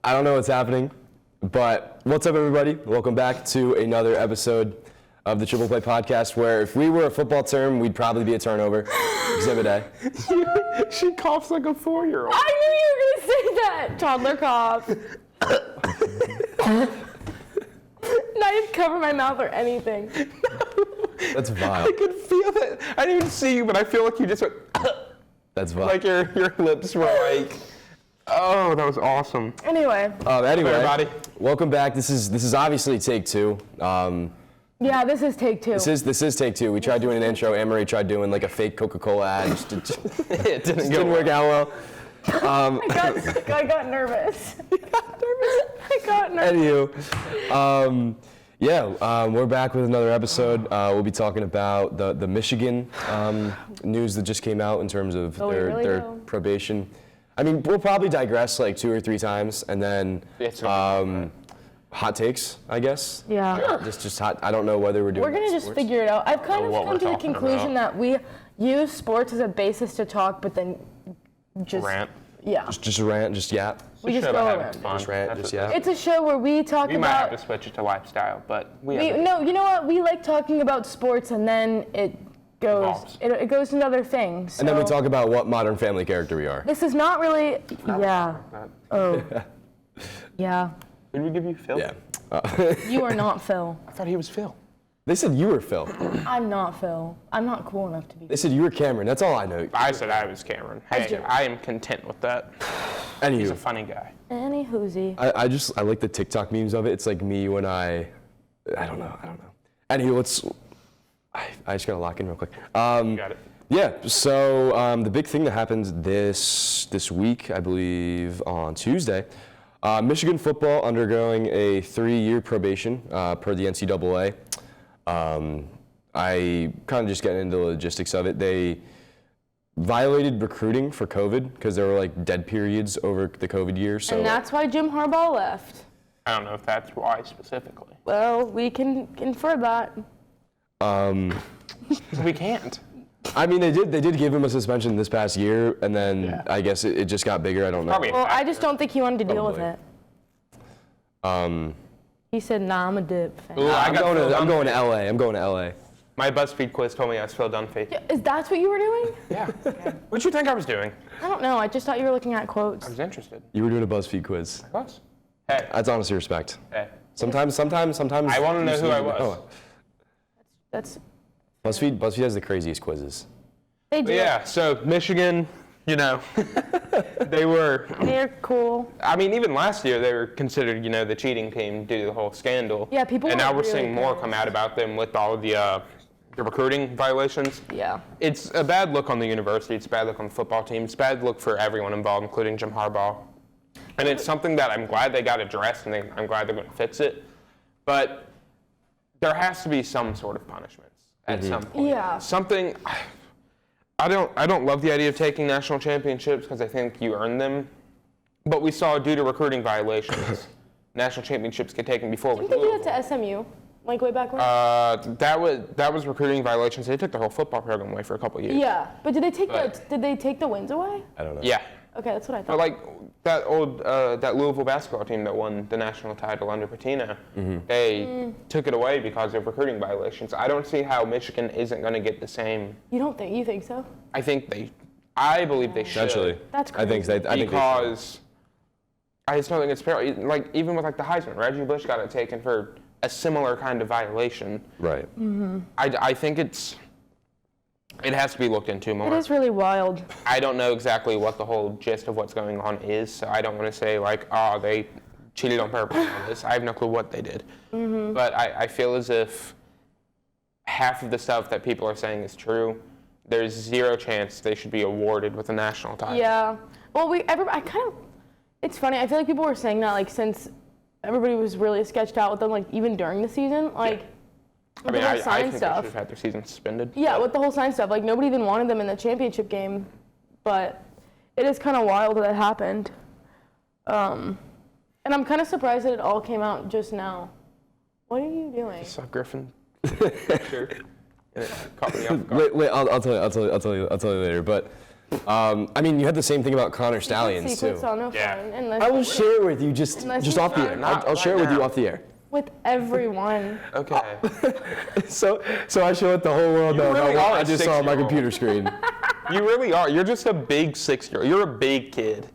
I don't know what's happening, but what's up, everybody? Welcome back to another episode of the Triple Play Podcast, where if we were a football term, we'd probably be a turnover. Exhibit A. She coughs like a 4-year-old. I knew you were going to say that. Toddler cough. Not even cover my mouth or anything. That's vile. I could feel it. I didn't even see you, but I feel like you just went. That's vile. Like your lips were like. Oh, that was awesome. Anyway, everybody. Welcome back. This is obviously take two. yeah, this is take two. This is take two. We tried doing an intro. Anne Marie tried doing like a fake Coca-Cola ad. It didn't work out well. I got sick. I got nervous. Anywho, we're back with another episode. We'll be talking about the Michigan news that just came out in terms of their probation. I mean, we'll probably digress like 2 or 3 times, and then hot takes, I guess. Yeah. Just hot. I don't know whether we're doing. We're gonna just figure it out. I've kind of come to the conclusion that we use sports as a basis to talk, but then just rant. Yeah. Just rant, just yap. We just go around. Just rant, just yap. It's a show where we talk We about. might have to switch it to lifestyle, but No, you know what? We like talking about sports, and then it goes to other things. So. And then we talk about what Modern Family character we are. This is not really. Yeah. Oh. Yeah. Did we give you Phil? Yeah. You are not Phil. I thought he was Phil. They said you were Phil. I'm not Phil. I'm not cool enough to be. They said you were Cameron. That's all I know. I said I was Cameron. Hey, I am content with that. Anywho. He's a funny guy. Any whoozy. I like the TikTok memes of it. It's like me when I don't know. Anywho, I just gotta lock in real quick. You got it. Yeah, so the big thing that happened this week, I believe on Tuesday, Michigan football undergoing a 3-year probation per the NCAA. I kind of just getting into the logistics of it. They violated recruiting for COVID because there were like dead periods over the COVID year. So And that's why Jim Harbaugh left. I don't know if that's why specifically. Well, we can infer that. We can't. I mean, they did give him a suspension this past year, and then I guess it just got bigger. I don't know. Probably. Well, I just don't think he wanted to deal with Probably. it. He said, "Nah, I'm a dip fan." Ooh, I'm going to LA. I'm going to LA. My BuzzFeed quiz told me I was Phil Dunphy. Is that what you were doing? Yeah. What'd you think I was doing? I don't know. I just thought you were looking at quotes. I was interested. You were doing a BuzzFeed quiz. I was. Hey. That's honestly respect. Hey. Sometimes. I want to know who I was. Oh. That's. BuzzFeed has the craziest quizzes. They do. Yeah. So Michigan, They're cool. I mean, even last year they were considered, the cheating team due to the whole scandal. Yeah, people. And now we're really seeing more pissed. come out about them with all of the recruiting violations. Yeah. It's a bad look on the university. It's a bad look on the football team. It's a bad look for everyone involved, including Jim Harbaugh. And it's something that I'm glad they got addressed, and I'm glad they're going to fix it. But there has to be some sort of punishments at some point. Yeah. Something. I don't love the idea of taking national championships because I think you earn them. But we saw due to recruiting violations, national championships get taken before with Didn't they do Louisville. that to SMU? Like way back when? That was recruiting violations. They took the whole football program away for a couple of years. Yeah, but did they take the wins away? I don't know. Yeah. Okay, that's what I thought. But like that Louisville basketball team that won the national title under Patino, they took it away because of recruiting violations. I don't see how Michigan isn't going to get the same. You think so? I believe they should. Essentially. That's I think crazy. Because I just don't think it's fair. Like even with like the Heisman, Reggie Bush got it taken for a similar kind of violation. Right. Mm-hmm. I think it has to be looked into more. It is really wild. I don't know exactly what the whole gist of what's going on is, so I don't want to say like, oh, they cheated on purpose on this. I have no clue what they did. Mm-hmm. But I feel as if half of the stuff that people are saying is true. There's zero chance they should be awarded with a national title. Yeah. Well, it's funny. I feel like people were saying that like since everybody was really sketched out with them, like even during the season, like. Yeah. I I think stuff. they should have had their season suspended. Yeah, with the whole sign stuff, like nobody even wanted them in the championship game, but it is kind of wild that it happened. And I'm kind of surprised that it all came out just now. What are you doing? I saw Griffin. Sure. And it caught me off guard. Wait, I'll tell you later. But I mean, you had the same thing about Connor Stallions Secrets too. are no Yeah. fun unless I will share it with you just Unless off the you- air. Not I'll share it right with you now. off the air. with everyone. Okay. So I show it the whole world You knows really what are I a just saw on my 6-year-old. computer screen. You really are. You're just a big 6-year-old. You're a big kid.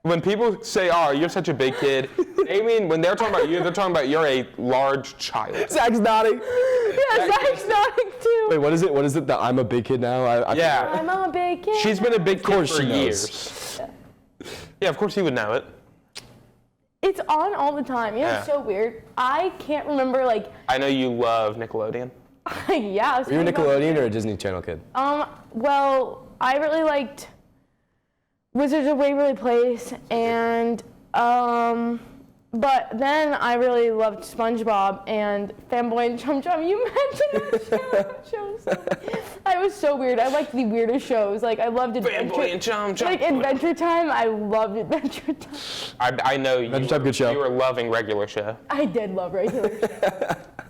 When people say, "Oh, you're such a big kid," they mean when they're talking about you, they're talking about you're a large child. Zach's nodding. Yeah, Zach's nodding too. Wait, what is it? What is it that I'm a big kid now? Yeah. I'm a big kid. She's been a big kid course for she knows. years. Yeah, of course he would know it. It's on all the time. You know, it's Yeah. so weird. I can't remember like. I know you love Nickelodeon. Yeah. I was Were you a thinking about Nickelodeon or a Disney Channel kid? Well, I really liked Wizards of Waverly Place, and but then I really loved SpongeBob and Fanboy and Chum Chum. You mentioned that show. I was so weird. I liked the weirdest shows. Like I loved Adventure. Fanboy and Chum Chum. Like Adventure Time. I loved Adventure Time. I know you. Adventure Time, good show. You were loving regular show. I did love regular.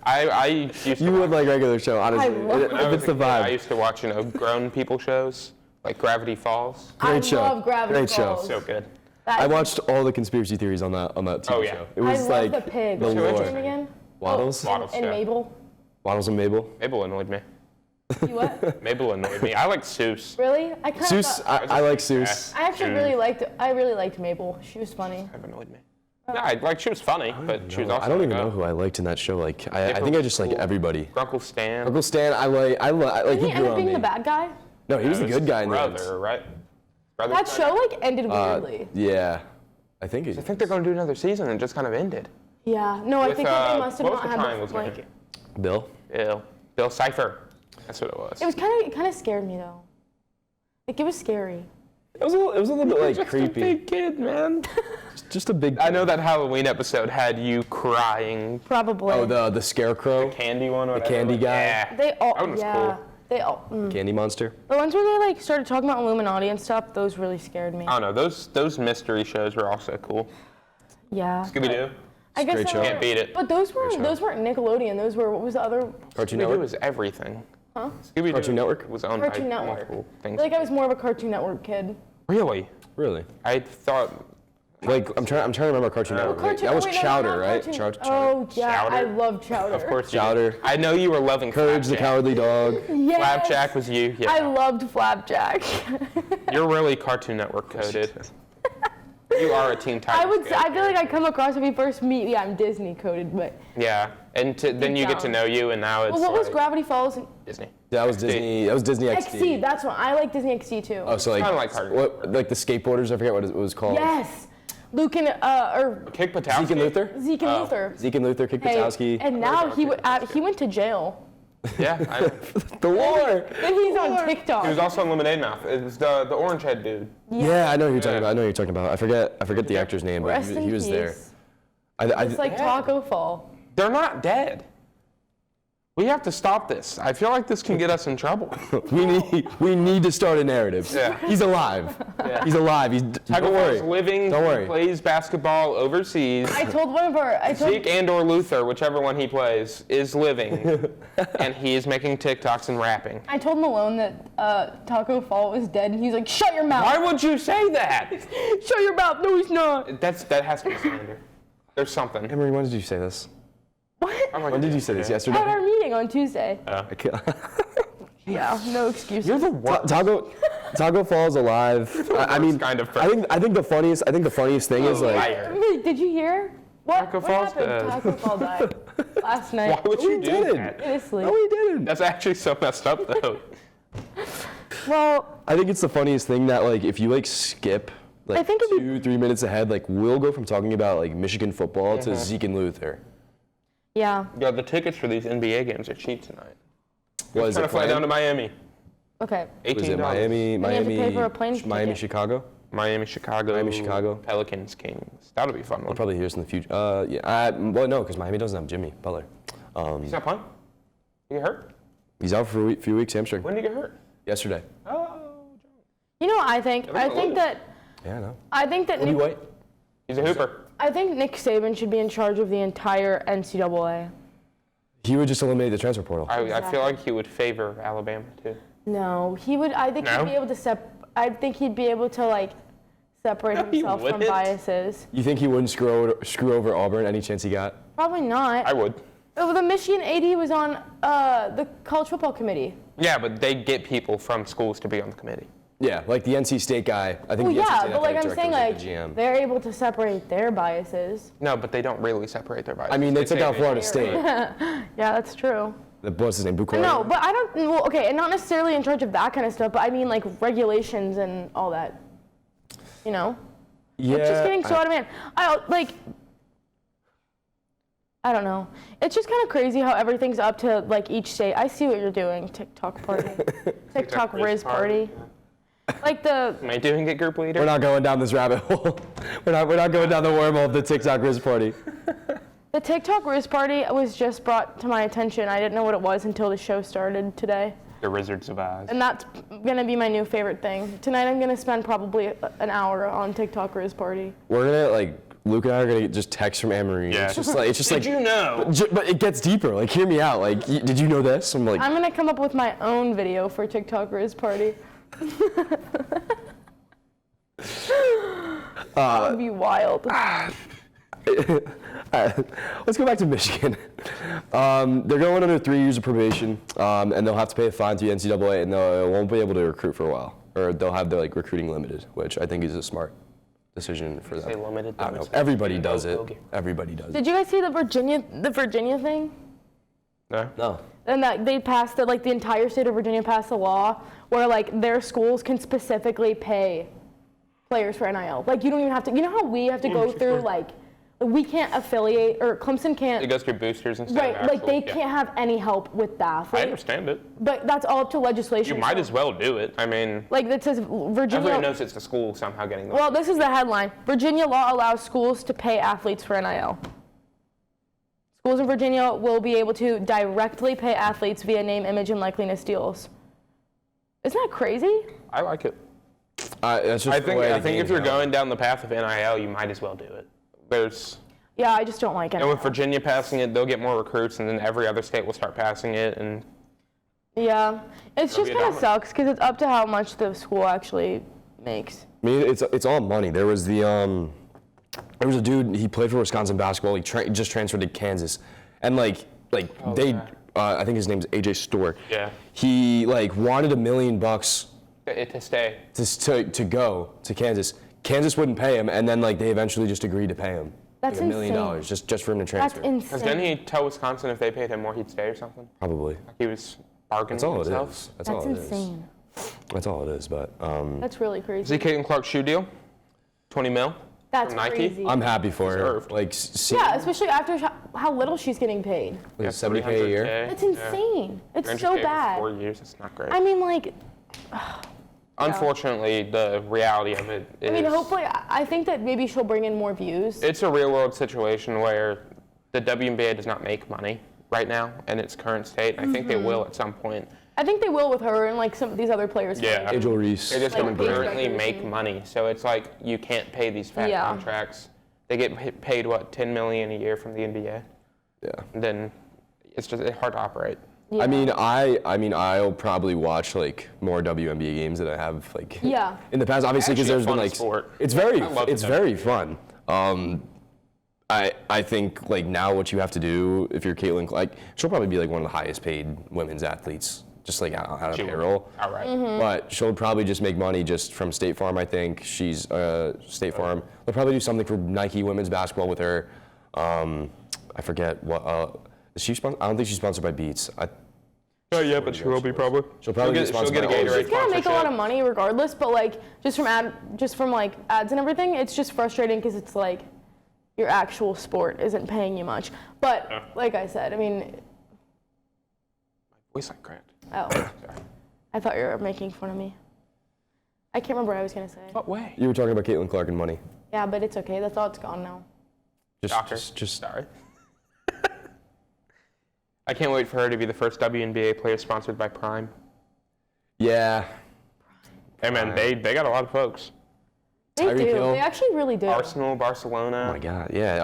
I used to. You would like regular show, honestly. love If When I was it's the a kid, I vibe. used to watch, grown people shows like Gravity Falls. Great show. I love Gravity Great show. Falls. So good. I watched all the conspiracy theories on that TV Oh, yeah. show. It I was love like the pig. the What's her lore. name again? Waddles? Waddles, And yeah. Mabel. Waddles and Mabel. Mabel annoyed me. You what? Mabel annoyed me. I like Seuss. Really? I kind of. Seuss, I like Seuss. I actually really liked. I really liked Mabel. She was funny. Kind of annoyed me. No, she was funny, but she was also. I don't even like, know who I liked in that show. Like, I think I just like everybody. Uncle Stan. Uncle Stan, like Didn't he he end grew up on being me. the bad guy? No, he was the His good guy in the end. brother, right? Brother's That bad show guy? like ended weirdly. Yeah, I think it. I think they're going to do another season and just kind of ended. Yeah. No, I With, think that they must have what was not the had triangle's like. name? Bill. Bill Cipher. That's what it was. It kind of scared me though. Like it was scary. It was a little bit like just creepy. a big kid, man. Just a big. I know that Halloween episode had you crying. Probably. Oh, the scarecrow, Candy one, or candy guy? Yeah. They all. That one was yeah. cool. They all. candy monster. The ones where they like started talking about Illuminati and stuff. Those really scared me. I don't know. Those mystery shows were also cool. Yeah. Scooby Doo. I guess great they show. were- Can't beat it. But those show. weren't Nickelodeon. Those were what was the other? Cartoon Scooby Doo Network. was everything. Huh? Scooby Doo Cartoon Network? was owned Cartoon by Network. multiple I things. feel like I was more of a Cartoon Network kid. Really? Really? I thought. Like I'm trying to remember Cartoon Network. Cartoon, That was wait, no, Chowder, not right? Cartoon- Chowder. Oh yeah, Chowder? I love Chowder. Of course. you Chowder. did. I know you were loving Courage the Flapjack. Cowardly Dog. Yes. Flapjack was you. Yeah. I loved Flapjack. You're really Cartoon Network coded. You are a Teen Titans. kid. I feel like I come across when we first meet. Yeah, I'm Disney coded, but. Yeah, and then you get to down. know you, and now it's Well, what was like Gravity Falls? And Disney. That was Disney. That was Disney XD. XC. That's what I like Disney XC too. Oh, so like, Kinda like Cartoon what, like the skateboarders? I forget what it was called. Yes, Luke and or Kick Patowski. Zeke and Luther. Zeke and Oh. Luther. Zeke and Luther, Kick Hey, Patowski. and now he went to jail. Yeah, The lore. Then he's on TikTok. he was also in Lemonade Mouth. It was the orange head dude. Yeah, I know who you're talking about. I know who you're talking about. I forget the actor's name, but Rest he in was peace. there. I It's like Taco Fall. They're not dead. We have to stop this. I feel like this can get us in trouble. we need to start a narrative. Yeah. He's alive. Yeah. He's alive. Tiger Don't worry. Woods living, Don't worry. plays basketball overseas. I told one of our. Zeke and or Luther, whichever one he plays, is living, and he is making TikToks and rapping. I told Malone that Taco Fall was dead, and he's like, "Shut your mouth! Why would you say that? Shut your mouth! No, he's not." That has to be slander. There's something. Emery, when did you say this? What? I'm like, When did you say this? At Yesterday? our meeting on Tuesday. I can't- Yeah, no excuses. You're the worst. Taco Falls alive. I mean, kind of I think the funniest thing is like. Liar. Wait, did you hear? What? Taco what Fall's happened? dead. Taco Fall died last Why night. would you We do didn't. that? Honestly. No, he didn't. That's actually so messed up, though. Well, I think it's the funniest thing that like if you like skip like I think it'd be- 2-3 minutes ahead, like we'll go from talking about like Michigan football to Zeke and Luther. yeah. Yo, the tickets for these NBA games are cheap tonight. What is Trying it? to fly down to Miami. Okay. Was it $18. Miami? Then you have to Miami? pay for a plane ticket. Miami, Chicago? Miami, Chicago. Miami, Chicago. Pelicans, Kings. That'll be a fun one. Probably here's in the future. Yeah. Well, no, because Miami doesn't have Jimmy Butler. He's not playing? You get hurt? He's out for a few weeks, hamstring. When did you get hurt? Yesterday. Oh, You know what I think? I Everyone think lose. that Yeah, I know. I think that Cody Nick, White. he's a hooper. I think Nick Saban should be in charge of the entire NCAA. He would just eliminate the transfer portal. I feel like he would favor Alabama, too. No, he would. I think No? he'd be able to I think he'd be able to like separate himself from biases. You think he wouldn't screw over Auburn any chance he got? Probably not. I would. Oh, the Michigan AD was on the college football committee. Yeah, but they get people from schools to be on the committee. Yeah, like the NC State guy. I think Well, the NC yeah, State but like I'm athletic saying, director like was the GM. they're able to separate their biases. No, but they don't really separate their biases. I mean, they took say out Florida State. Yeah, that's true. What's his name? Buchanan? No, but I don't. Well, okay, and not necessarily in charge of that kind of stuff, but I mean like regulations and all that. You know. Yeah. It's just getting so out of hand. I don't know. It's just kind of crazy how everything's up to like each state. I see what you're doing, TikTok party, TikTok Riz party. Like the. Am I doing it, group leader? We're not going down this rabbit hole. we're not going down the wormhole of the TikTok Riz party. The TikTok Riz party was just brought to my attention. I didn't know what it was until the show started today. The Wizards of Oz. And that's gonna be my new favorite thing. Tonight I'm gonna spend probably an hour on TikTok Riz party. We're gonna Luke and I are gonna get just texts from Anne Marie. Yeah. It's just like Did you know? But it gets deeper. Like, hear me out. Like, did you know this? I'm like, I'm gonna come up with my own video for TikTok Riz party. That would be wild. Let's go back to Michigan. They're going under 3 years of probation, and they'll have to pay a fine to the NCAA, and they won't be able to recruit for a while, or they'll have their recruiting limited, which I think is a smart decision for them. Say limited. I don't know. Everybody does it. Everybody does it. Did you guys see the Virginia thing? No. No. And that they passed it, like the entire state of Virginia passed a law where like their schools can specifically pay players for NIL. Like you don't even have to. You know how we have to go through like we can't affiliate or Clemson can't. It goes through boosters and stuff. Right, like they can't have any help with that. I understand it. But that's all up to legislation. You might as well do it. I mean, like that says Virginia. everyone knows it's the school somehow getting the. Well, this is the headline. Virginia law allows schools to pay athletes for NIL. Schools in Virginia will be able to directly pay athletes via name, image, and likeliness deals. Isn't that crazy? I like it. That's just I the way think if you're going down the path of NIL, you might as well do it. Yeah, I just don't like it. And with Virginia passing it, they'll get more recruits, and then every other state will start passing it, and yeah, it's just kind of sucks because it's up to how much the school actually makes. I mean, it's all money. There was a dude. He played for Wisconsin basketball. He just transferred to Kansas, and I think his name's AJ Storr. Yeah. He wanted $1 million to stay. To go to Kansas. Kansas wouldn't pay him, and then they eventually just agreed to pay him. That's $1 million insane. just for him to transfer. That's insane. Because didn't he tell Wisconsin if they paid him more, he'd stay or something? Probably. Like he was bargaining That's all himself. it is. That's all it insane. is. That's all it is. But That's really Is crazy. he Caitlin Clark's shoe deal? 20 mil? That's from Nike? crazy. I'm happy for her. Deserved. Yeah, especially after how little she's getting paid. Yeah, $70K a year. That's insane. It's so 300K for bad. 4 years, it's not great. I mean, Unfortunately, the reality of it is... I mean, hopefully, I think that maybe she'll bring in more views. It's a real-world situation where the WNBA does not make money right now in its current state. I think they will at some point. I think they will with her and some of these other players. Yeah. Angel Reese. They just Like don't Paige currently Beckers make and- money, so it's like you can't pay these fat Yeah. contracts. They get paid what, $10 million a year from the NBA. Yeah. And then it's hard to operate. Yeah. I mean, I'll probably watch more WNBA games than I have Yeah. in the past. Obviously, because Actually a there's been fun sport. it's very I love it's the very WNBA. fun. I think now what you have to do if you're Caitlin, she'll probably be one of the highest paid women's athletes, just out of She will. payroll. All right. But she'll probably just make money just from State Farm. I think she's State Farm. They'll probably do something for Nike women's basketball with her. I forget what. Is she I don't think she's sponsored by Beats. Oh yeah, but she will be probably. She'll probably get she'll get a sponsored by Gatorade She's gonna make a lot of sponsorship. money regardless, but just from ads and everything, it's just frustrating because it's your actual sport isn't paying you much. But like I said, I mean, Voice like cracked. oh, I thought you were making fun of me. I can't remember what I was gonna say. What way? You were talking about Caitlin Clark and money. Yeah, but it's okay. That's all. It's gone now. Just Sorry. I can't wait for her to be the first WNBA player sponsored by Prime. yeah. Hey man, they got a lot of folks. They Tyreek do. Hill. They actually really do. Arsenal, Barcelona, Oh my God, yeah.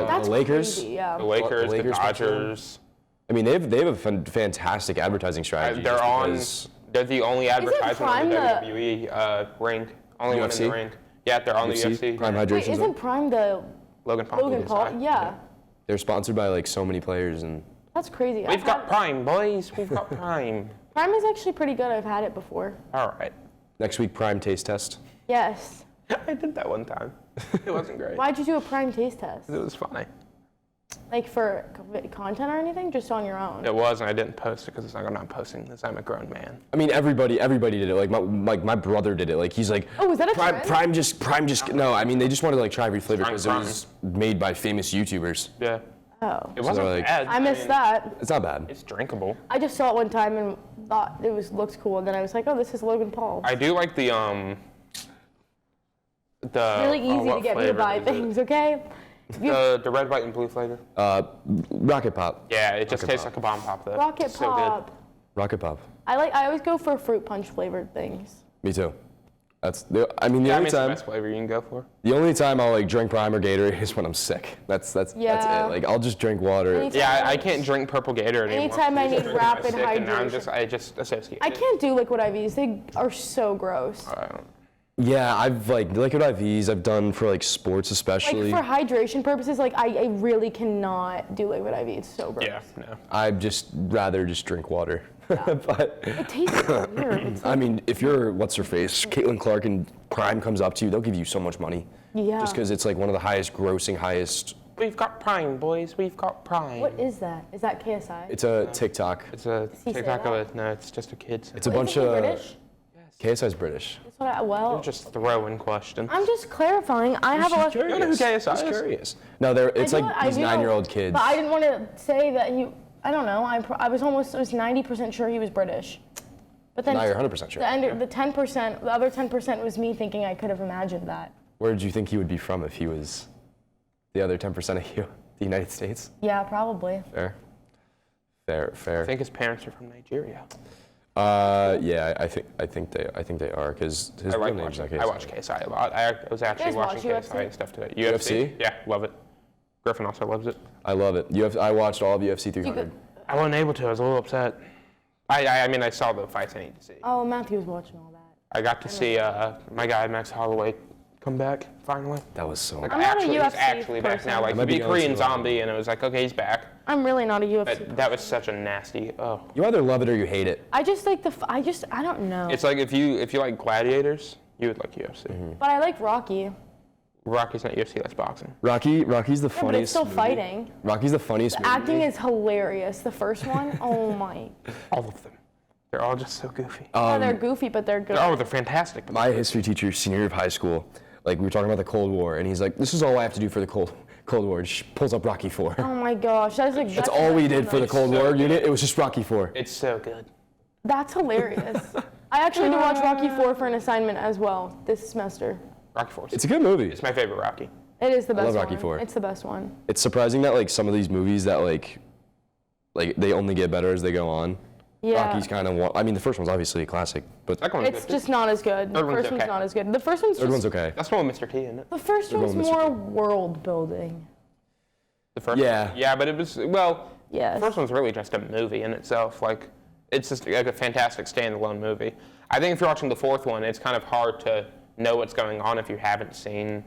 That's the Lakers. crazy, yeah. the Lakers, the Lakers Dodgers. I mean, they have a fantastic advertising strategy. They're just on. because They're the only advertisement on the Prime WWE ring. Only one in UFC? the ring. Yeah, they're on the UFC. Prime Wait, Hydration. isn't Prime the Logan Paul. Logan Paul? Yeah. They're sponsored by like so many players, and That's crazy. We've got Prime, boys. We've got Prime. Prime is actually pretty good. I've had it before. All right. next week Prime taste test. Yes. I did that one time. It wasn't great. Why'd you do a Prime taste test? It was funny. Like for content or anything? Just on your own? It was, and I didn't post it because I'm not posting this. I'm a grown man. I mean, everybody did it. Like my brother did it. Like he's like, Oh, was that a Prime? trend? Prime just. No, I mean they just wanted to like try every flavor Prime because it was made by famous YouTubers. Yeah. Oh. It wasn't they're like- bad. I missed mean, that. It's not bad. It's drinkable. I just saw it one time and thought it looked cool, and then I was like, oh, this is Logan Paul. I do like the Really easy to what get me to flavor buy is it? things, okay? The red, white, and blue flavor. Rocket Pop. Yeah, it just Rocket tastes Pop. like a bomb pop though. Rocket It's so Pop. Rocket Pop. I always go for fruit punch flavored things. Me too. That's the. I mean, the Yeah, I mean, only it's the time. best flavor you can go for. The only time I'll like drink Prime or Gatorade is when I'm sick. That's Yeah. it. Like I'll just drink water. Anytime- Yeah, I can't drink purple Gator anymore. Anytime I need because rapid I'm sick, and now hydration. I just associate I it. can't do liquid IVs. They are so gross. Yeah, I've like liquid IVs. I've done for like sports especially. Like for hydration purposes, like I really cannot do liquid IV. It's so gross. Yeah, no. I'd just rather just drink water. But It tastes weird. It's I mean, if you're what's her face, Caitlin Clark and Prime comes up to you, they'll give you so much money. Yeah. Just because it's like one of the highest grossing, highest. We've got Prime, boys. We've got Prime. What is that? Is that KSI? It's a TikTok. It's a he say TikTok of that? it. No, it's just a kid's. It's a Isn't bunch he of. British? KSI's British. That's what well, Just throwing questions. I'm just clarifying. I have a lot. You know who KSI Just is? curious. No, it's I like do- these I do know, 9-year-old kids. But I didn't want to say that he. I don't know. I was 90% sure he was British. But then Now you're 100% sure. the 10%, the other 10% was me thinking I could have imagined that. Where did you think he would be from if he was the other 10% of you, the United States? Yeah, probably. Fair. I think his parents are from Nigeria. Yeah, I think they are because his I real like name's watching. not I KSI. watch KSI a lot. I was actually guys watch watching KSI UFC? stuff today. UFC? Yeah, love it. Griffin also loves it. I love it. I watched all of UFC 300. I wasn't able to. I was a little upset. I mean, I saw the fights I need to see. Oh, Matthew was watching all that. I got to see my guy Max Holloway come back finally. That was so. Like, I'm not a he's UFC actually back now. person. Like I might he be beat going Korean to, Zombie, and it was like, okay, he's back. I'm really not a UFC. But that was such a nasty. Oh, You either love it or you hate it. I just like I don't know. it's like if you like gladiators, you would like UFC. But I like Rocky. Rocky's not UFC. That's boxing. Rocky's the Yeah, but it's funniest. still movie. fighting. Rocky's the funniest. The acting movie. is hilarious. The first one, oh my. All of them. They're all just so goofy. Yeah, they're goofy, but they're good. Oh, they're fantastic. My history teacher, senior year of high school, like we were talking about the Cold War, and he's like, "This is all I have to do for the Cold War." And she pulls up Rocky 4. Oh my gosh, that's exactly. That's all we did for the Cold so War good. unit. It was just Rocky 4. It's so good. That's hilarious. I actually had to watch Rocky 4 for an assignment as well this semester. Rocky 4. It's a good movie. It's my favorite Rocky. It is the best love one. Rocky 4. It's the best one. It's surprising that like some of these movies that like they only get better as they go on. Yeah. Rocky's kind of. I mean, the first one's obviously a classic, but Second one's It's good. just not as good. The Third one's first one's okay. not as good. The first one's third just, one's okay. That's the one with Mr. T, isn't it? the first Third one's one, Mr. more T. world building. The first Yeah. one? Yeah, but it was, well, Yes. the first one's really just a movie in itself. Like, it's just like a fantastic standalone movie. I think if you're watching the fourth one, it's kind of hard to know what's going on if you haven't seen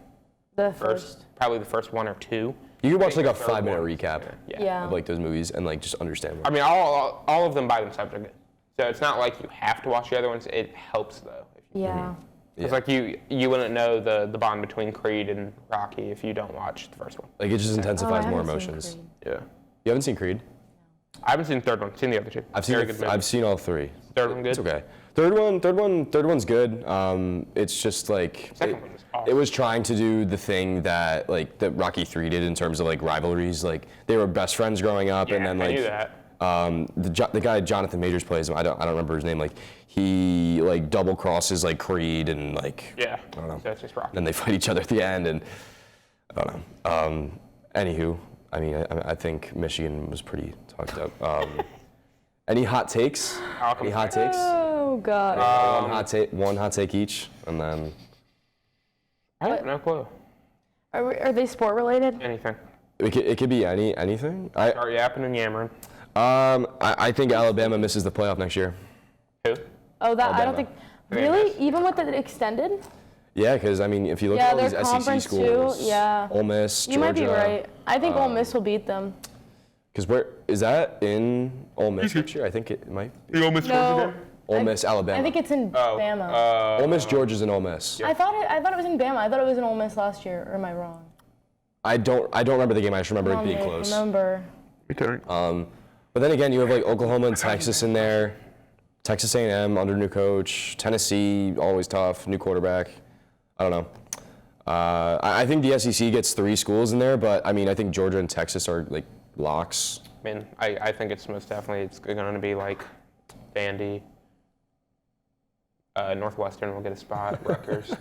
The first, probably the first one or two. You could watch Maybe like a the third 5-minute one. recap Yeah. of like those movies and like just understand. I mean, all of them by themselves are good. So it's not like you have to watch the other ones. It helps, though. Yeah. It's like you wouldn't know the bond between Creed and Rocky if you don't watch the first one. Like it just Oh, intensifies I more haven't seen emotions. Creed. Yeah. You haven't seen Creed? I haven't seen the third one. I've seen the other two. Very good movie. I've seen all 3. Third one good? It's okay. Third one's good. It's just like Second one was awesome. it was trying to do the thing that like that Rocky 3 did in terms of like rivalries. Like they were best friends growing up, and then I like knew that. the guy Jonathan Majors plays him. I don't remember his name. Like he like double crosses like Creed and like Yeah. I don't know. So it's just Rocky. Then they fight each other at the end, and I don't know. Anywho, I mean, I think Michigan was pretty talked up. Any hot takes? I'll come Any hot back. takes? Oh god. One hot take each, and then I have no clue. Are they sport related? Anything. it could be anything. Start yapping and yammering. I think Alabama misses the playoff next year. Who? Oh, that I don't Alabama. think. Really? Even with the extended? Yeah, because I mean, if you look Yeah, at all their these SEC conference schools, too, yeah. Ole Miss, Georgia. You might be right. I think Ole Miss will beat them. Because where is that in Ole Miss next year? I think it might be. The Ole Miss No, Ole Miss, Alabama. I think it's in Bama. Ole Miss, Georgia's in Ole Miss. I thought it was in Bama. I thought it was in Ole Miss last year. Or am I wrong? I don't remember the game. I just remember it being I close. remember. But then again, you have like Oklahoma and Texas in there. Texas A&M under new coach. Tennessee always tough. New quarterback. I don't know. I think the SEC gets 3 schools in there, but I mean I think Georgia and Texas are like locks. I mean, I think it's most definitely going to be like Vandy. Northwestern will get a spot. Rutgers.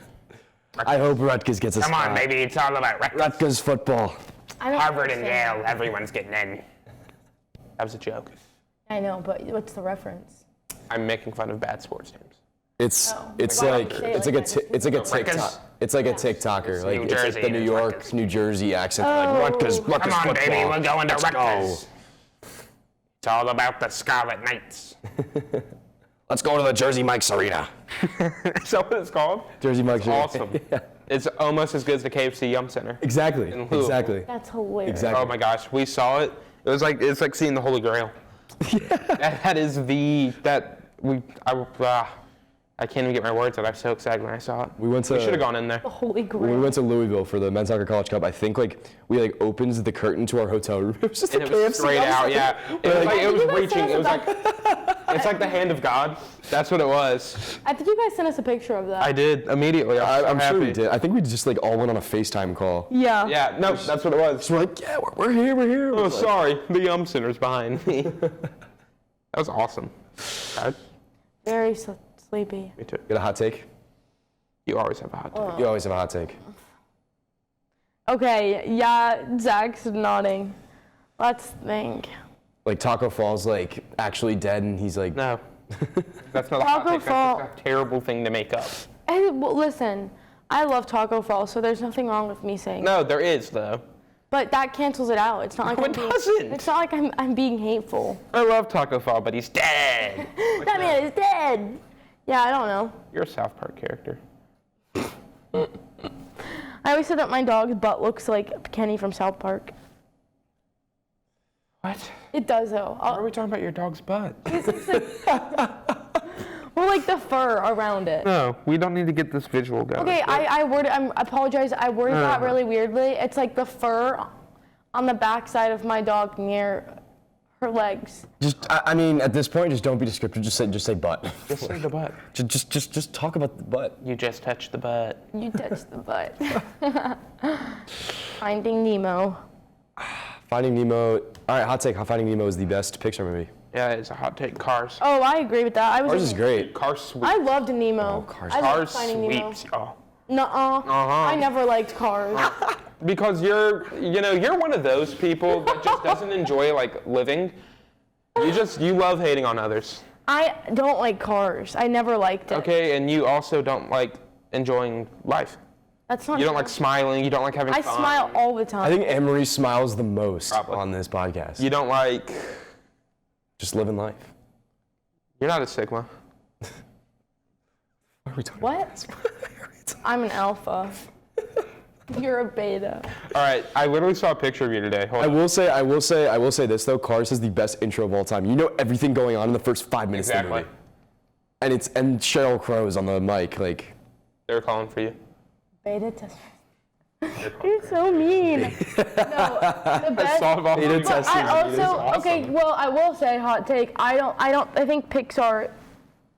I hope Rutgers gets a Come spot. on, baby, it's all about Rutgers. Rutgers football. I don't Harvard and understand. Yale, everyone's getting in. That was a joke. I know, but what's the reference? I'm making fun of bad sports teams. It's Oh. it's Why like don't you say it it's like like a that? it's like a Rutgers? TikTok. It's like a TikToker. Like New it's like Jersey the and New it's York, Rutgers. New Jersey accent. Oh. Like Rutgers Come on, football. baby, we're going to Let's Rutgers. go. It's all about the Scarlet Knights. Let's go to the Jersey Mike's Arena. Is that what it's called? Jersey Mike's Arena. Awesome. It's almost as good as the KFC Yum Center. Exactly. In Louisville. Exactly. That's hilarious. Exactly. Oh my gosh, we saw it. It's like seeing the Holy Grail. That is I can't even get my words out. I'm so excited when I saw it. We should have gone in there. The Holy When we Grail. went to Louisville for the Men's Soccer College Cup, I think we opened the curtain to our hotel room. It was just And a it was KFC straight out, yeah. It was reaching. It was like it's like the hand of God. That's what it was. I think you guys sent us a picture of that. I did immediately. I'm happy. sure we did. I think we just like all went on a FaceTime call. Yeah. Yeah, no, that's what it was. So we're like, yeah, we're here, we're here. Oh, sorry, the Yum Center's behind me. That was awesome. Very sleepy. Me too. Got a hot take? You always have a hot take. You always have a hot take. Okay, yeah, Zach's nodding. Let's think. Like Taco Fall's like actually dead, and he's like, No, that's not a hot Taco take. Fall- That's just a terrible thing to make up. Hey, well, listen, I love Taco Fall, so there's nothing wrong with me saying. No, there is though. But that cancels it out. It's not like No, I'm it being, doesn't. It's not like I'm being hateful. I love Taco Fall, but he's dead. That man is dead. Yeah, I don't know. You're a South Park character. I always said that my dog's butt looks like Kenny from South Park. What? It does though. Why are we talking about your dog's butt? Well, like the fur around it. No, we don't need to get this visual going. Okay, I apologize. I worded that really weirdly. It's like the fur on the backside of my dog near her legs. I mean, at this point, just don't be descriptive. Just say butt. Just say the butt. Just talk about the butt. You just touched the butt. You touched the butt. Finding Nemo. Finding Nemo. All right, hot take. Finding Nemo is the best Pixar movie. Yeah, it's a hot take. Cars. Oh, I agree with that. Ours is great. Cars sweeps. I loved Nemo. Cars. I loved Cars Finding Nemo. sweeps. Oh. Nuh-uh. I never liked Cars. Because you're one of those people that just doesn't enjoy like living. You love hating on others. I don't like Cars. I never liked it. Okay, and you also don't like enjoying life. That's not You don't true. like smiling. You don't like having I fun. smile all the time. I think Anne Marie smiles the most Probably. on this podcast. You don't like. Just living life. You're not a Sigma. What are we talking What? I'm an alpha. You're a beta. All right, I literally saw a picture of you today. Hold I on. will say this though. Cars has the best intro of all time. You know everything going on in the first 5 minutes of the Exactly. movie. And Sheryl Crow is on the mic, like. They're calling for you. Beta test. You're so mean. No, the best. Saw it off Beta of- test. I Testing is also awesome. okay. Well, I will say hot take. I think Pixar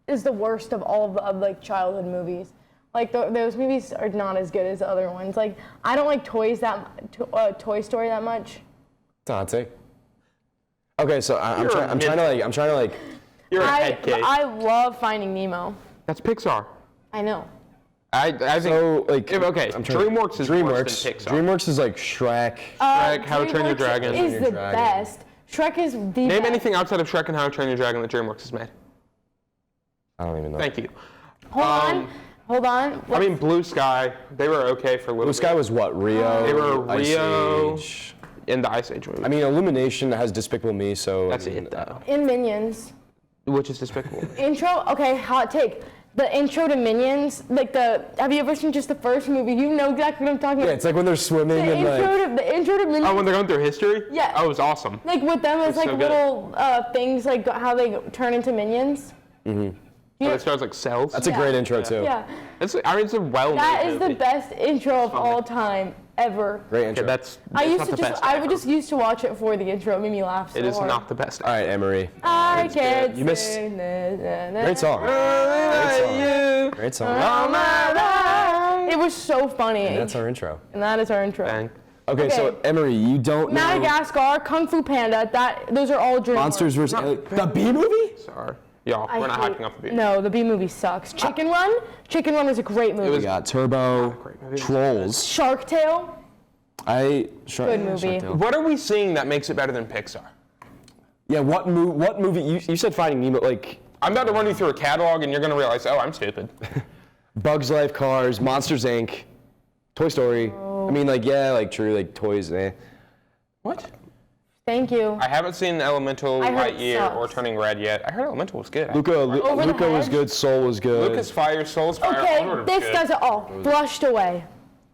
is the worst of all of like childhood movies. Like those movies are not as good as the other ones. Like I don't like Toy Story that much. It's a hot take. Okay, so I'm You're a trying to You're a head case. I love Finding Nemo. That's Pixar. I know. I think. So like. Okay, DreamWorks is worse than Pixar. DreamWorks is like Shrek. Shrek, How to Train Your DreamWorks Dragon. is the Dragon. best. Shrek is the Name best. anything outside of Shrek and How to Train Your Dragon that DreamWorks has made. I don't even know. Thank you. Hold on. I mean, Blue Sky. They were okay for a little Blue Sky bit. was what? Rio. They were Ice Rio. Age. In the Ice Age movie. I mean, Illumination has Despicable Me, so. That's I mean, it though. In Minions. Which is despicable. Intro? Okay, hot take. The intro to Minions, have you ever seen just the first movie? You know exactly what I'm talking about. Yeah, it's like when they're swimming The and intro to Minions. Oh, when they're going through history? Yeah. Oh, it was awesome. Like with them as like so good. little things, like how they turn into minions. Mm-hmm. Yeah. It starts like cells. That's a great intro too. Yeah. It's a well-made That is movie. the best intro of all time ever. Great intro. I just used to watch it for the intro. It made me laugh so It is hard. not the best. All right, Anne Marie. I can't You missed. sing. Great song. Great song. All my life. It was so funny. And that's our intro. And that is our intro. Bang. Okay, so Emery, you don't know Madagascar, Kung Fu Panda, those are all dream Monsters vs. Aliens. The B movie? Sorry. Y'all, we're not hyping up the B. No, the B movie sucks. Chicken Run is a great movie. We got Turbo, Trolls. Shark Tale. Good movie. What are we seeing that makes it better than Pixar? Yeah, what movie? You said Finding Nemo, like I'm about to run you through a catalog and you're going to realize, oh, I'm stupid. Bugs Life, Cars, Monsters Inc., Toy Story. I mean, toys, eh. What? Thank you. I haven't seen Elemental, I heard it Lightyear, sucks. or Turning Red yet. I heard Elemental was good. Luca the was Hedge? good, Soul was good. Lucas Fire, Soul's Fire. Okay, Onward was this good. does it all. Flushed Away.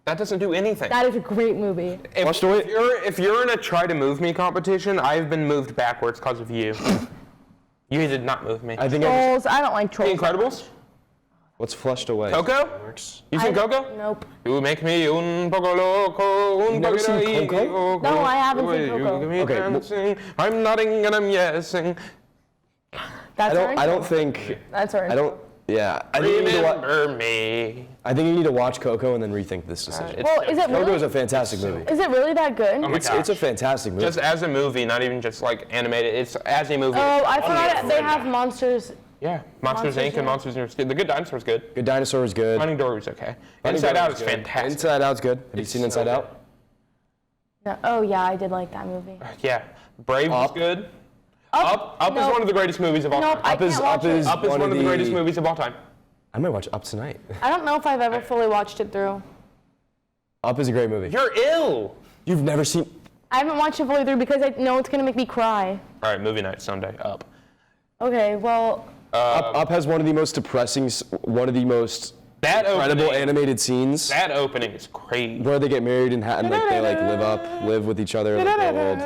That doesn't do anything. That is a great movie. If you're in a try to move me competition, I've been moved backwards because of you. You did not move me. I think Trolls. I don't like The Trolls. Incredibles? What's Flushed Away? Coco? You seen Coco? Nope. You make me un poco loco, un You've never poco seen Coco? No, I haven't seen Coco. You me Okay, dancing. I'm nodding and I'm yesing. That's our I don't intro. think. That's our I intro. don't. Yeah, I think you need to Remember me. I think you need to watch Coco and then rethink this decision. Well, is it Coco really? is a fantastic movie. Is it really that good? Oh my It's a gosh. fantastic movie. Just as a movie, not even just like animated. It's as a movie. Oh, I forgot they have monsters. Yeah, Monsters Inc. and Monsters University. The Good Dinosaur's good. Good Dinosaur was good. Finding Dory's okay. Finding Inside Dory Out was is good. fantastic. Inside Out's good. Have you seen so Inside good. Out? No, oh yeah, I did like that movie. Yeah, Brave was Up. good. Up is Nope. one of the greatest movies of all Nope, time. I can't watch it. Up is one of the greatest movies of all time. I might watch Up tonight. I don't know if I've ever fully watched it through. Up is a great movie. You're ill. You've never seen. I haven't watched it fully through because I know it's gonna make me cry. All right, movie night Sunday. Up. Okay, well, Up has one of the most depressing, one of the most That incredible opening, animated scenes that opening is crazy. where they get married and they live with each other. Like, grow old.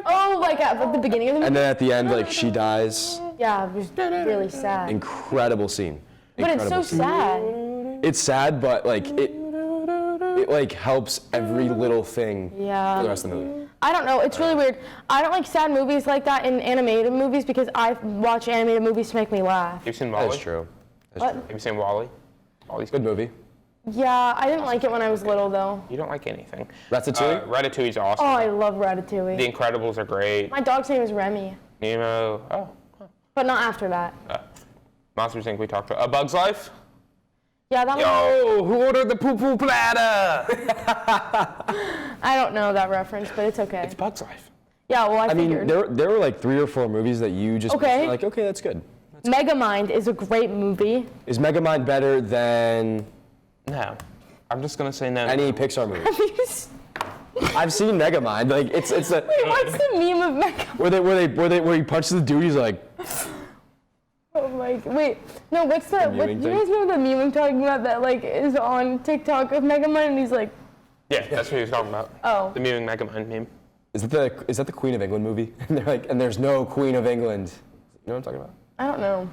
oh, like at the beginning of the movie. And then at the end, like she dies. Yeah, it was really sad. Incredible scene. But it's so Incredible scene. sad. It's sad, but like it like helps every little thing Yeah. for the rest of the movie. I don't know. It's really weird. I don't like sad movies like that in animated movies because I watch animated movies to make me laugh. You've seen Wally? That's true. What? Have you seen Wally? Wally's Good movie. Yeah, I didn't like it when I was little though. You don't like anything. Ratatouille? Ratatouille's awesome. Oh, I love Ratatouille. The Incredibles are great. My dog's name is Remy, Nemo. Oh. but not after that. Monsters Inc. we talked about. A Bug's Life? Yeah, that one. Yo, who ordered the poo-poo platter? I don't know that reference, but it's okay. It's Bug's Life. Yeah, well, I I mean, figured. there were like 3 or 4 movies that you just Okay. like, okay, that's good. Megamind is a great movie. Is Megamind better than No. I'm just going to say no. any Pixar movie? Have you I've seen Megamind. Like it's a Wait, what's the meme of Megamind? where he punches the dude. He's like, Oh my! Wait, no. What's the? The What, do mewing you guys know the meme I'm talking about that like is on TikTok of Megamind and he's like, Yeah, that's what he was talking about. oh. The Mewing Megamind meme. is that the Queen of England movie? And they're like, and there's no Queen of England. You know what I'm talking about? I don't know.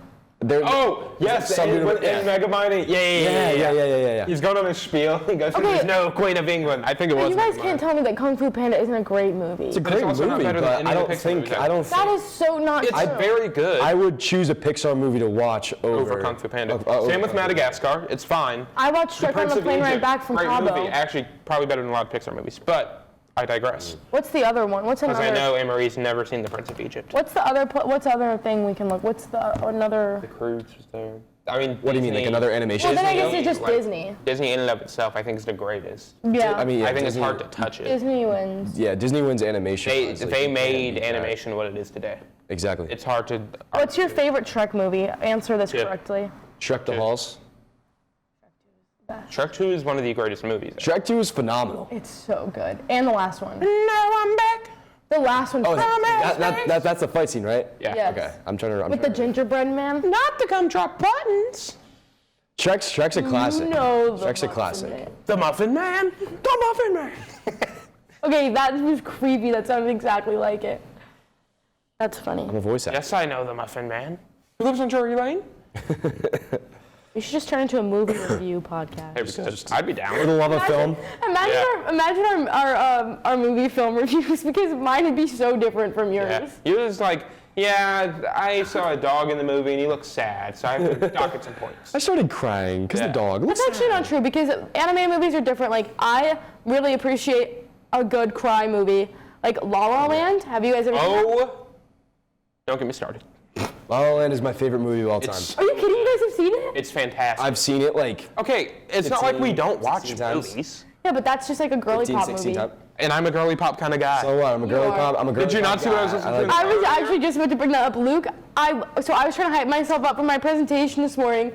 Oh, yes, some in beautiful- Megamind. Yeah. He's going on his spiel. He goes, Okay. there's no Queen of England. I think it was You guys Megamind. can't tell me that Kung Fu Panda isn't a great movie. It's a But it's great also not movie, better than but any I of the don't Pixar think movies. I don't That think is so not It's true. very good. I would choose a Pixar movie to watch over Kung Fu Panda. over Same with Kung Fu. Madagascar. It's fine. I watched Shrek on Prince the of plane ride Egypt, back from great Cabo. movie. Actually, probably better than a lot of Pixar movies. But I digress. What's the other one? What's Because another? I know Anne Marie's never seen The Prince of Egypt. What's the other? What's the other thing we can look? What's the another? The Croods was there. I mean, What do you mean, like another animation? Well, then I guess Disney, it's just like, Disney. Disney in and of itself, I think, is the greatest. Yeah. I mean, yeah, I think Disney, it's hard to touch it. Disney wins. Yeah, Disney wins animation. They honestly. they You can't made beat that. animation what it is today. Exactly. It's hard to. What's your favorite Shrek movie? Answer this Yeah. correctly. Shrek the Halls. Shrek 2 is one of the greatest movies. Shrek 2 is phenomenal. It's so good. And the last one. Now I'm back The last one. Oh, that's the fight scene, right? Yeah. Yes. Okay, I'm trying to. With the gingerbread man. Not to come drop buttons. Shrek's a classic. No, Shrek's a classic. The Muffin Man. The Muffin Man. Okay, that was creepy. That sounded exactly like it. That's funny. I'm a voice actor. Yes, I know the Muffin Man. Who lives on Drury Lane? We should just turn into a movie review podcast. Hey, we could. I'd be down. For the love of film. Imagine our movie film reviews because mine would be so different from yours. Yeah. Yours like, yeah, I saw a dog in the movie and he looks sad, so I have to dock it some points. I started crying because the dog. That's actually not true because animated movies are different. Like I really appreciate a good cry movie, like La La Land. Have you guys ever seen that? Oh, don't get me started. La La Land is my favorite movie of all time. Are you kidding? You guys have seen it? It's fantastic. I've seen it like Okay, it's not like we don't watch 16 times. movies. Yeah, but that's just like a girly 15, pop 16 movie. times. And I'm a girly pop kind of guy. So what? I'm a girly are. cop. I'm a girly Did you not cop see what I was guy. listening to? I was actually just about to bring that up, Luke. So I was trying to hype myself up for my presentation this morning,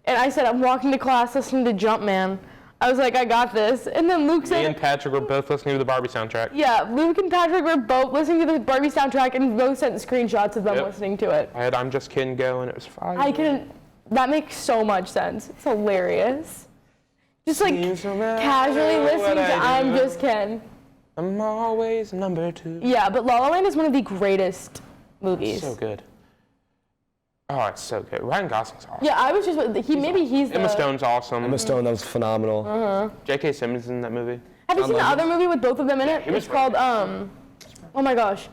and I said I'm walking to class listening to Jumpman. I was like, I got this, and then Luke Me and said, Patrick were both listening to the Barbie soundtrack. yeah, Luke and Patrick were both listening to the Barbie soundtrack, and both sent screenshots of them Yep. listening to it. I had I'm Just Kidding Go, and it was fire. I can. That makes so much sense. It's hilarious. Just like Seems no matter casually listening what to I I'm do. Just Ken. I'm always number 2. Yeah, but La La Land is one of the greatest movies. So good. Oh, it's so good. Ryan Gosling's awesome. Yeah, I was just he's the. Emma Stone's awesome. Emma Stone, that was phenomenal. J.K. Simmons is in that movie. Have you seen the other movie with both of them in it? he was It's called oh my gosh,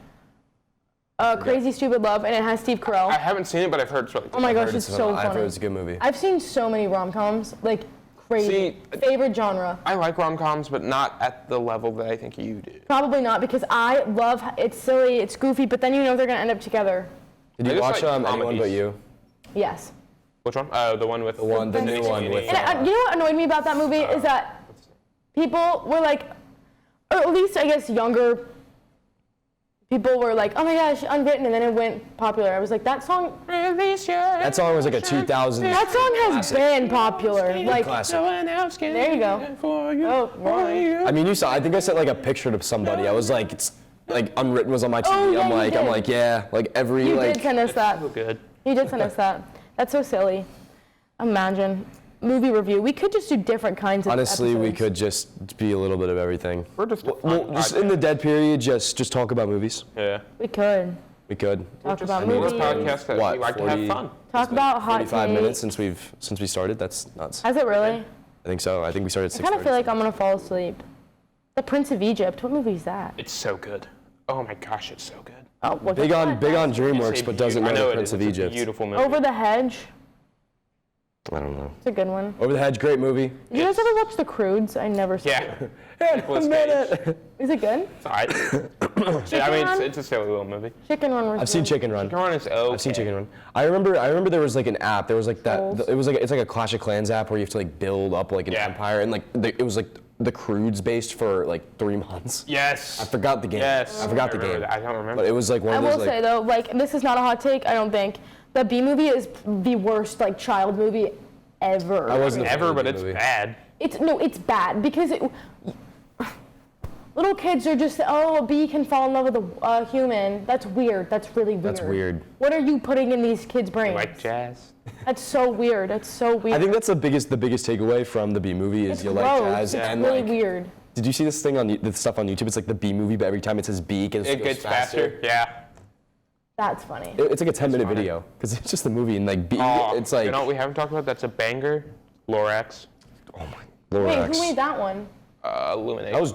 Crazy Stupid Love, and it has Steve I Carell. haven't seen it, but I've heard it's really good. Oh my gosh, I've heard it's so I've heard funny. it's a good movie. I've seen so many rom-coms, like crazy. See, Favorite genre? I like rom-coms, but not at the level that I think you do. Probably not because I love. It's silly, it's goofy, but then you know they're gonna end up together. Did I you just watch like Anyone comedies. But You? Yes. Which one? The one with The new one with. And you know what annoyed me about that movie is that people were like, or at least I guess younger people were like, oh my gosh, Unwritten, and then it went popular. I was like, that song That song was like a 2000s. That song has been popular. Like, classic. there you go. Oh, wrong. I mean, you saw. I think I sent like a picture to somebody. I was like, it's like Unwritten was on my TV. Oh, yeah, I'm you like, did. yeah, like every You like. did send us that. So good. You did send us that. That's so silly. Imagine. Movie review. We could just do different kinds of Honestly, we episodes. could just be a little bit of everything. We're just a Well, fun just podcast. in the dead period, just talk about movies. Yeah. We could. We could. Talk about We're a movies. podcast that What, we like to 40? have fun. Talk about hot 45 takes. minutes since we started. That's nuts. Has it really? I think so. I think we started at I kind of 6:30. feel like I'm gonna fall asleep. The Prince of Egypt. What movie is that? It's so good. Oh my gosh, it's so good. Oh, what Big on DreamWorks, It's a but doesn't beau- I know the it Prince is. of It's a Egypt. beautiful movie. Over the Hedge. I don't know. It's a good one. Over the Hedge, great movie. Did you guys ever watch The Croods? I never saw Yeah. it. Nicolas Cage. Is it good? It's alright. I mean, it's a silly little movie. Chicken Run was I've seen good. Chicken Run. Chicken Run is okay. I've seen Chicken Run. I remember there was like an app. There was like that. Trolls. It was like it's like a Clash of Clans app where you have to like build up like an Yeah. empire, and like it was like the Croods based for like 3 months. Yes. I forgot the game. Yes. I forgot the remember game. that. I don't remember. But it was like one I of those will like. say though, like this is not a hot take. I don't think the B movie is the worst like child movie ever. I wasn't a fan Ever, of the but it's movie. bad. It's bad because little kids are just a bee can fall in love with a human. That's weird. That's really weird. That's weird. What are you putting in these kids' brains? Like jazz. That's so weird. That's so weird. I think that's the biggest takeaway from the B movie is it's you gross. like jazz It's and really like. weird. Did you see this thing the stuff on YouTube? It's like the B movie, but every time it says B, it goes Gets faster. Yeah. That's funny. It's like a 10-minute funny. video because it's just the movie and like B. Oh, It's like you know what we haven't talked about? That's a banger. Lorax. Lorax. Wait, who made that one? Illuminate. That was.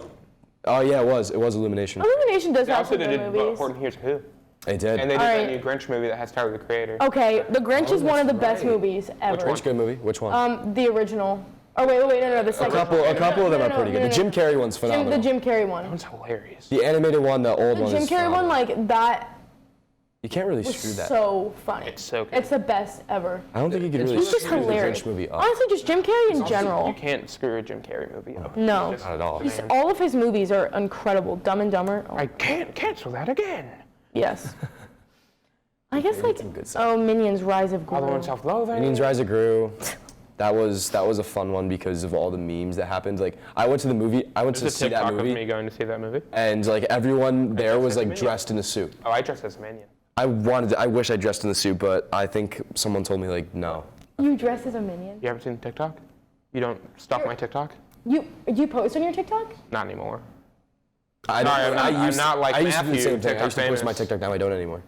Oh yeah, it was. It was Illumination. Illumination does They have also some did good movies. Important Here's Who. They did. And they did Alright. that new Grinch movie that has Tyler the Creator. Okay, The Grinch is one of the best right. movies ever. Which good movie? Which one? The original. Oh wait, no, the A second. couple of them No, are no, pretty good. no, The no. Jim Carrey one's The phenomenal. Jim Carrey one. That one's hilarious. The animated one, the old The one. Jim is Carrey one, phenomenal. like that You can't really was screw that. so funny. It's so good. It's the best ever. I don't think you can really He's just screw the hilarious. Grinch movie up. Honestly, just Jim Carrey in general. You can't screw a Jim Carrey movie up. No. It's just Not at all. He's, all of his movies are incredible. Dumb and Dumber. Oh, I can't cancel that again. yes. I guess like some good stuff. Minions: Rise of All the Gru. one self-loathing. Minions Rise of Gru. That was a fun one because of all the memes that happened. Like I went to the movie. I went to see that movie. Of me going to see that movie. And like everyone there was like dressed in a suit. Oh, I dressed as a minion. I wish I dressed in the suit, but I think someone told me like no. You dressed as a minion? You haven't seen TikTok? You don't stalk my TikTok? You post on your TikTok? Not anymore. I'm not like Matthew. I used to do the same thing. I TikTok used to post my TikTok. Now I don't anymore.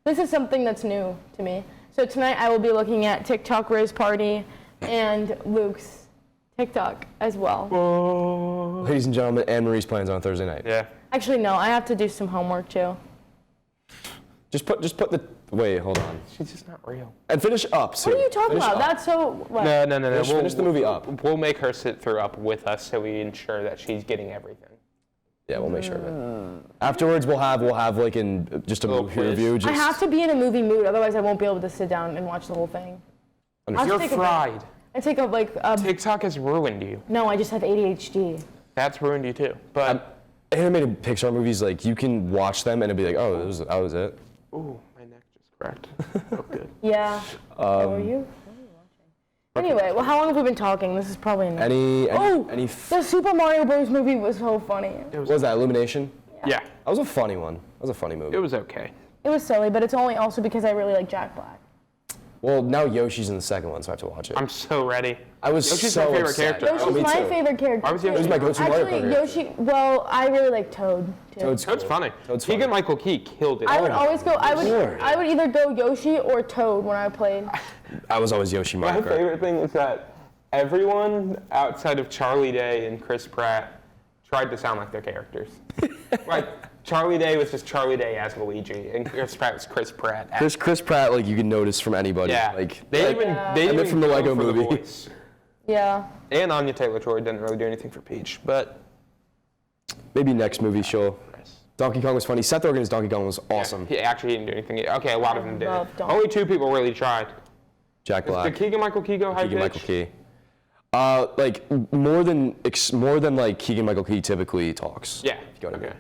This is something that's new to me. So tonight I will be looking at TikTok Riz Party and Luke's TikTok as well. Oh. Ladies and gentlemen, Anne Marie's plans on Thursday night. Yeah. Actually, no. I have to do some homework too. Just put the. Wait, hold on. She's just not real. And finish up. What are you talking about? That's so. What? No. Finish the movie up. We'll make her sit through up with us so we ensure that she's getting everything. Yeah, we'll make sure of it. Afterwards, we'll have like just a movie review. I have to be in a movie mood, otherwise I won't be able to sit down and watch the whole thing. You're fried. I take a TikTok has ruined you. No, I just have ADHD. That's ruined you too. But animated Pixar movies, like you can watch them and it'll be like, oh, that was it. Ooh, my neck just cracked. Oh, good. Yeah. How are you? Anyway, well, how long have we been talking? This is probably enough. The Super Mario Bros. Movie was so funny. What was that, Illumination? Yeah. That was a funny one. That was a funny movie. It was okay. It was silly, but it's only also because I really like Jack Black. Well, now Yoshi's in the second one, so I have to watch it. I'm so ready. Yoshi's my favorite character. Yoshi's my favorite character. I was Yoshi. my go-to Mario Kart character. Yoshi. Well, I really like Toad too. Toad's funny. Toad's funny. Keegan-Michael Key killed it. I would always go. I would either go Yoshi or Toad when I played. I was always Yoshi Mario My Kart. favorite thing is that everyone outside of Charlie Day and Chris Pratt tried to sound like their characters. Like Charlie Day was just Charlie Day as Luigi, and Chris Pratt was Chris Pratt. Chris Pratt, like you can notice from anybody. Yeah. Like They even from the go Lego for the movie. voice. Yeah. And Anya Taylor-Joy didn't really do anything for Peach, but maybe next movie she'll. Donkey Kong was funny. Seth Rogen's Donkey Kong was awesome. Yeah, he actually didn't do anything. Okay, a lot of them did. Donkey. Only 2 people really tried. Jack Black. Did Keegan-Michael Key go high pitch? Keegan-Michael Key. Like more than like Keegan-Michael Key typically talks. Yeah. If you go to Okay.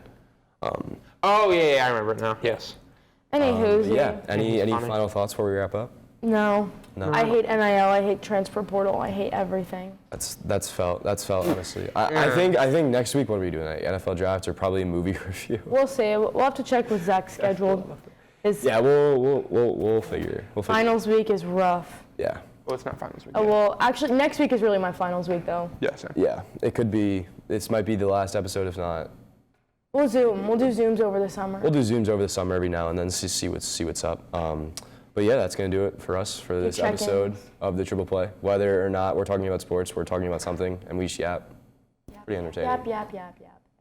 Oh yeah, I remember it now. Yes. Anywho. Yeah. Any Funny. final thoughts before we wrap up? No. No. I hate NIL. I hate transfer portal. I hate everything. That's felt honestly. I think next week what are we doing? Like NFL draft or probably a movie review? We'll see. We'll have to check with Zach's schedule. His We'll figure. finals week is rough. Yeah. Well, it's not finals week. Oh, well, actually, next week is really my finals week, though. Yeah, same. Yeah. It could be. This might be the last episode, if not. We'll Zoom. We'll do Zooms over the summer. We'll do Zooms over the summer every now and then to see what's up. But yeah, that's gonna do it for us for this episode of the Triple Play. Whether or not we're talking about sports, we're talking about something, and we just yap. Pretty entertaining. Yap.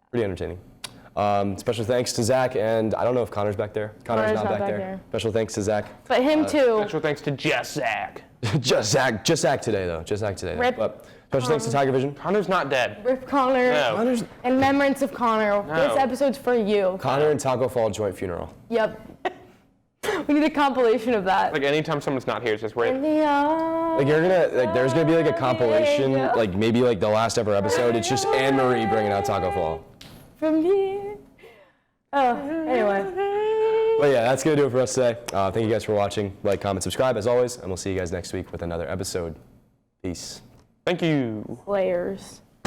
Pretty entertaining. Special thanks to Zach, and I don't know if Connor's back there. Connor's not back there. Special thanks to Zach. But him too. Special thanks to Just Zach. Just Zach today though. Just Zach today. Rip. But special thanks to Tigervision. Connor's not dead. Rip Connor. No. In remembrance of Connor. No. This episode's for you. Connor and Taco Fall joint funeral. Yep. We need a compilation of that. Like anytime someone's not here, it's just Rip. Like there's gonna be like a compilation, like maybe like the last ever episode. It's just Anne Marie bringing out Taco Fall. From here. Oh, anyway. But yeah, that's gonna do it for us today. Thank you guys for watching. Like, comment, subscribe as always, and we'll see you guys next week with another episode. Peace. Thank you. Players.